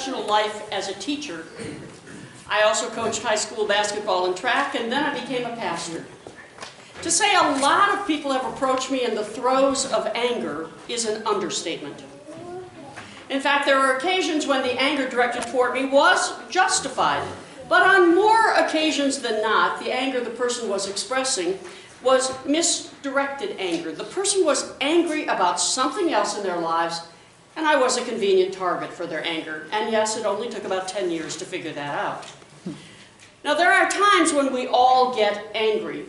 professional life as a teacher. I also coached high school basketball and track, and then I became a pastor. To say a lot of people have approached me in the throes of anger is an understatement. In fact, there are occasions when the anger directed toward me was justified. But on more occasions than not, the anger the person was expressing was misdirected anger. The person was angry about something else in their lives, and I was a convenient target for their anger. And yes, it only took about 10 years to figure that out. Now, there are times when we all get angry.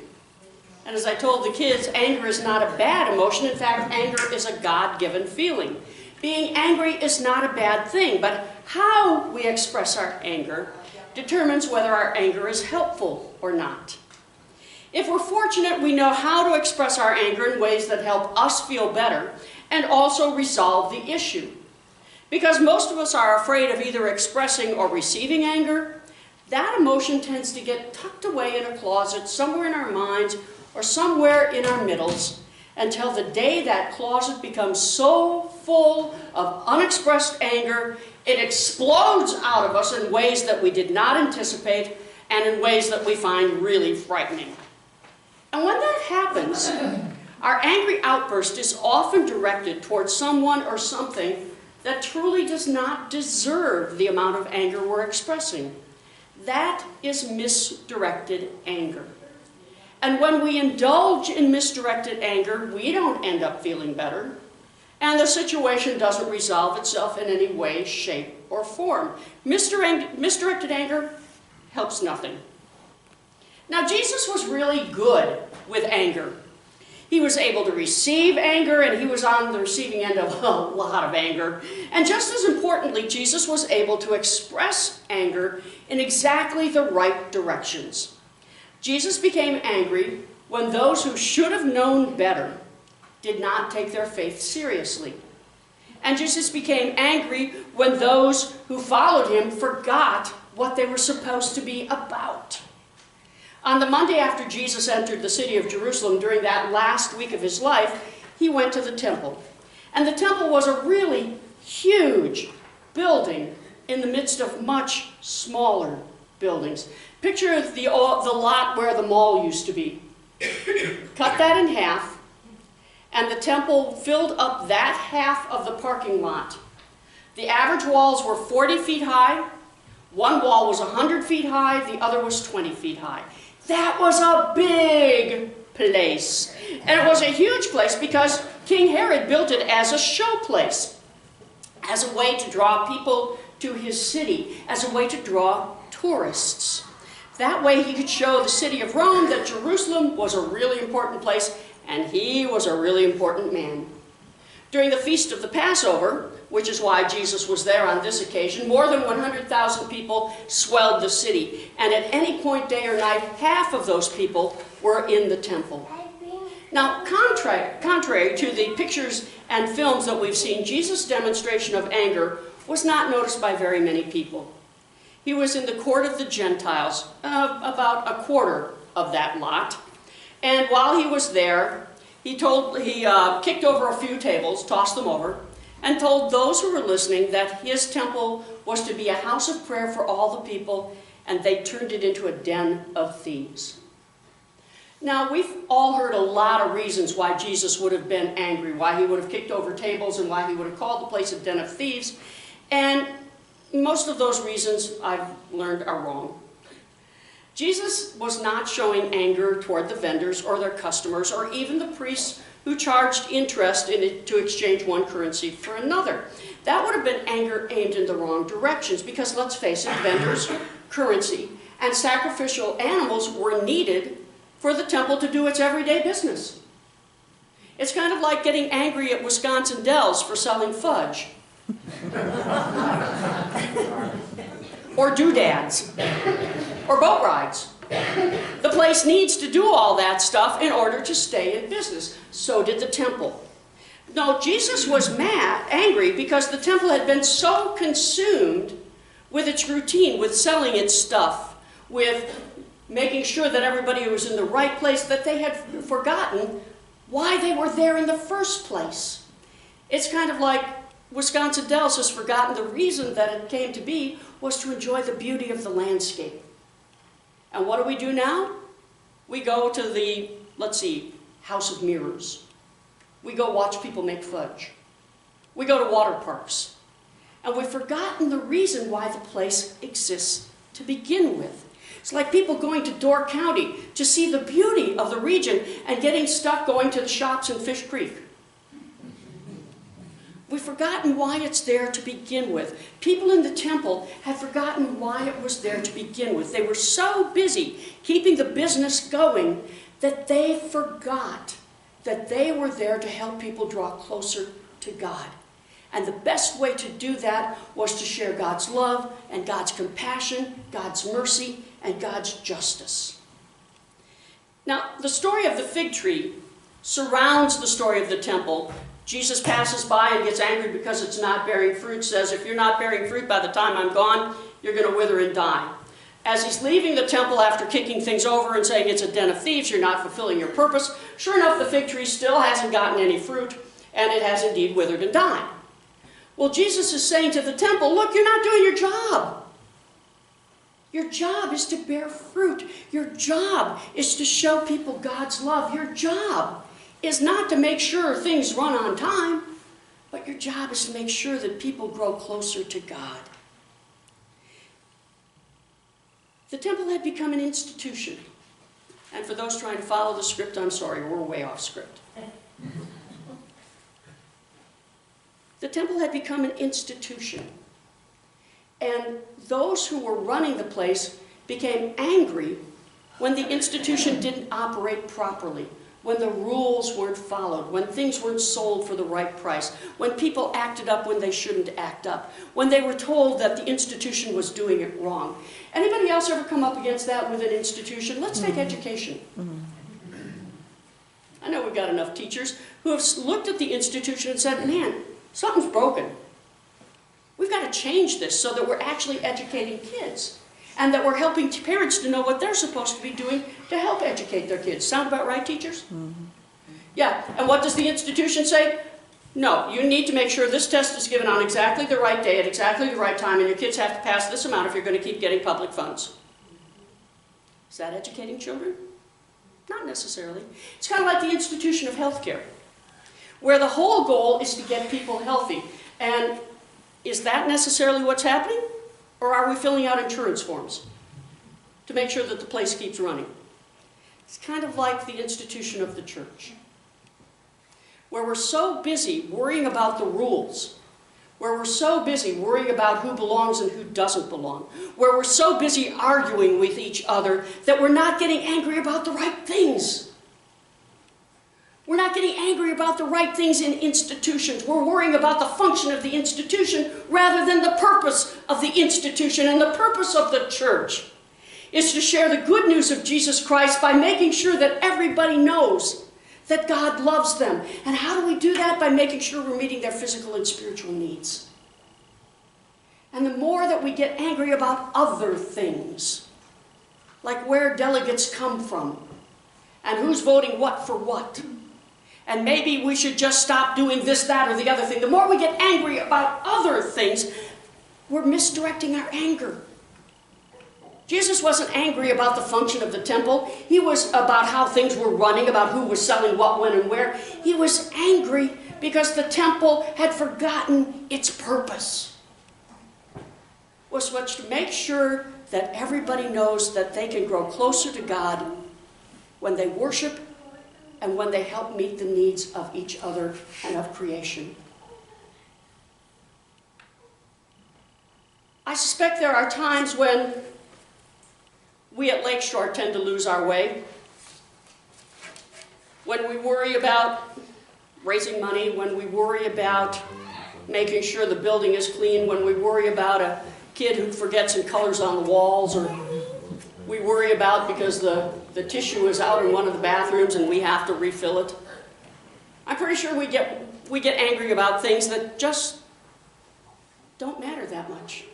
And as I told the kids, anger is not a bad emotion. In fact, anger is a God-given feeling. Being angry is not a bad thing, but how we express our anger determines whether our anger is helpful or not. If we're fortunate, we know how to express our anger in ways that help us feel better and also resolve the issue. Because most of us are afraid of either expressing or receiving anger, that emotion tends to get tucked away in a closet somewhere in our minds or somewhere in our middles until the day that closet becomes so full of unexpressed anger, it explodes out of us in ways that we did not anticipate and in ways that we find really frightening. And when that happens, our angry outburst is often directed towards someone or something that truly does not deserve the amount of anger we're expressing. That is misdirected anger. And when we indulge in misdirected anger, we don't end up feeling better. And the situation doesn't resolve itself in any way, shape, or form. Misdirected anger helps nothing. Now, Jesus was really good with anger. He was able to receive anger, and he was on the receiving end of a lot of anger. And just as importantly, Jesus was able to express anger in exactly the right directions. Jesus became angry when those who should have known better did not take their faith seriously. And Jesus became angry when those who followed him forgot what they were supposed to be about. On the Monday after Jesus entered the city of Jerusalem during that last week of his life, he went to the temple. And the temple was a really huge building in the midst of much smaller buildings. Picture the lot where the mall used to be. Cut that in half, and the temple filled up that half of the parking lot. The average walls were 40 feet high. One wall was 100 feet high, the other was 20 feet high. That was a big place. And it was a huge place because King Herod built it as a show place, as a way to draw people to his city, as a way to draw tourists. That way he could show the city of Rome that Jerusalem was a really important place and he was a really important man. During the Feast of the Passover, which is why Jesus was there on this occasion, more than 100,000 people swelled the city. And at any point, day or night, half of those people were in the temple. Now, contrary to the pictures and films that we've seen, Jesus' demonstration of anger was not noticed by very many people. He was in the court of the Gentiles, about a quarter of that lot. And while he was there, he kicked over a few tables, tossed them over, and told those who were listening that his temple was to be a house of prayer for all the people, and they turned it into a den of thieves. Now, we've all heard a lot of reasons why Jesus would have been angry, why he would have kicked over tables, and why he would have called the place a den of thieves. And most of those reasons, I've learned, are wrong. Jesus was not showing anger toward the vendors or their customers or even the priests who charged interest in it to exchange one currency for another. That would have been anger aimed in the wrong directions because, let's face it, vendors, currency, and sacrificial animals were needed for the temple to do its everyday business. It's kind of like getting angry at Wisconsin Dells for selling fudge. Or doodads. Or boat rides. The place needs to do all that stuff in order to stay in business. So did the temple. No, Jesus was angry because the temple had been so consumed with its routine, with selling its stuff, with making sure that everybody was in the right place, that they had forgotten why they were there in the first place. It's kind of like Wisconsin Dells has forgotten the reason that it came to be was to enjoy the beauty of the landscape. And what do we do now? We go to the, let's see, House of Mirrors. We go watch people make fudge. We go to water parks. And we've forgotten the reason why the place exists to begin with. It's like people going to Door County to see the beauty of the region and getting stuck going to the shops in Fish Creek. We've forgotten why it's there to begin with. People in the temple had forgotten why it was there to begin with. They were so busy keeping the business going that they forgot that they were there to help people draw closer to God. And the best way to do that was to share God's love and God's compassion, God's mercy, and God's justice. Now, the story of the fig tree surrounds the story of the temple. Jesus passes by and gets angry because it's not bearing fruit, says, if you're not bearing fruit by the time I'm gone, you're going to wither and die. As he's leaving the temple after kicking things over and saying it's a den of thieves, you're not fulfilling your purpose, sure enough, the fig tree still hasn't gotten any fruit, and it has indeed withered and died. Well, Jesus is saying to the temple, look, you're not doing your job. Your job is to bear fruit. Your job is to show people God's love. Your job is not to make sure things run on time, but your job is to make sure that people grow closer to God. The temple had become an institution. And for those trying to follow the script, I'm sorry, we're way off script. The temple had become an institution. And those who were running the place became angry when the institution didn't operate properly, when the rules weren't followed, when things weren't sold for the right price, when people acted up when they shouldn't act up, when they were told that the institution was doing it wrong. Anybody else ever come up against that with an institution? Let's take education. I know we've got enough teachers who have looked at the institution and said, man, something's broken. We've got to change this so that we're actually educating kids and that we're helping parents to know what they're supposed to be doing to help educate their kids. Sound about right, teachers? Yeah, and what does the institution say? No, you need to make sure this test is given on exactly the right day at exactly the right time, and your kids have to pass this amount if you're going to keep getting public funds. Is that educating children? Not necessarily. It's kind of like the institution of healthcare, where the whole goal is to get people healthy. And is that necessarily what's happening? Or are we filling out insurance forms to make sure that the place keeps running? It's kind of like the institution of the church, where we're so busy worrying about the rules, where we're so busy worrying about who belongs and who doesn't belong, where we're so busy arguing with each other that we're not getting angry about the right things. We're not getting angry about the right things in institutions. We're worrying about the function of the institution rather than the purpose of the institution. And the purpose of the church is to share the good news of Jesus Christ by making sure that everybody knows that God loves them. And how do we do that? By making sure we're meeting their physical and spiritual needs. And the more that we get angry about other things, like where delegates come from, and who's voting what for what, and maybe we should just stop doing this, that, or the other thing. The more we get angry about other things, we're misdirecting our anger. Jesus wasn't angry about the function of the temple. He was about how things were running, about who was selling what, when, and where. He was angry because the temple had forgotten its purpose. Was to make sure that everybody knows that they can grow closer to God when they worship and when they help meet the needs of each other and of creation. I suspect there are times when we at Lakeshore tend to lose our way. When we worry about raising money, when we worry about making sure the building is clean, when we worry about a kid who forgets some colors on the walls, or we worry about because the tissue is out in one of the bathrooms and we have to refill it. I'm pretty sure we get angry about things that just don't matter that much.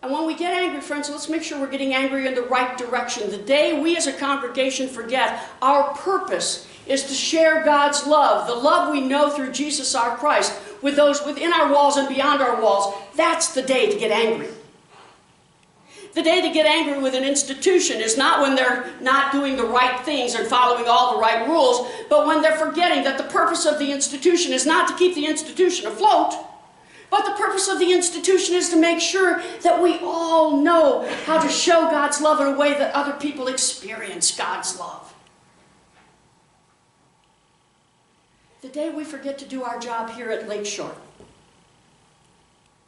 And when we get angry, friends, let's make sure we're getting angry in the right direction. The day we as a congregation forget our purpose is to share God's love, the love we know through Jesus our Christ, with those within our walls and beyond our walls. That's the day to get angry. The day to get angry with an institution is not when they're not doing the right things and following all the right rules, but when they're forgetting that the purpose of the institution is not to keep the institution afloat, but the purpose of the institution is to make sure that we all know how to show God's love in a way that other people experience God's love. The day we forget to do our job here at Lakeshore,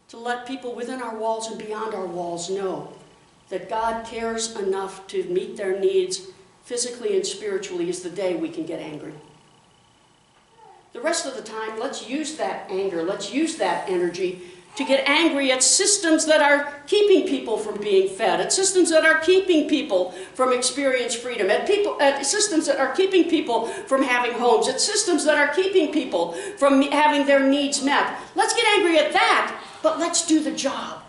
to let people within our walls and beyond our walls know that God cares enough to meet their needs physically and spiritually, is the day we can get angry. The rest of the time, let's use that anger, let's use that energy to get angry at systems that are keeping people from being fed, at systems that are keeping people from experiencing freedom, at systems that are keeping people from having homes, at systems that are keeping people from having their needs met. Let's get angry at that, but let's do the job.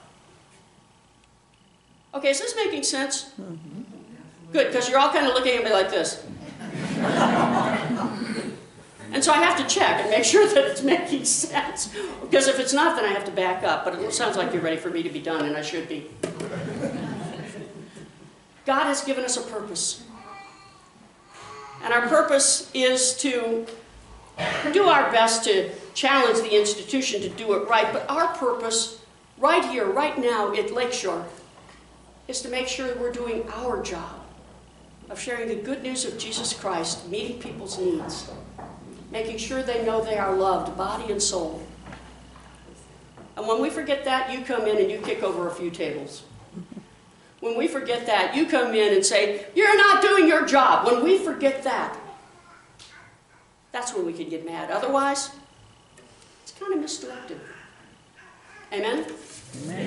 Okay, is this making sense? Mm-hmm. Good, because you're all kind of looking at me like this. And so I have to check and make sure that it's making sense. Because if it's not, then I have to back up. But it sounds like you're ready for me to be done, and I should be. God has given us a purpose. And our purpose is to do our best to challenge the institution to do it right. But our purpose, right here, right now at Lakeshore, is to make sure we're doing our job of sharing the good news of Jesus Christ, meeting people's needs, making sure they know they are loved, body and soul. And when we forget that, you come in and you kick over a few tables. When we forget that, you come in and say, you're not doing your job. When we forget that, that's when we can get mad. Otherwise, it's kind of misdirected. Amen? Amen.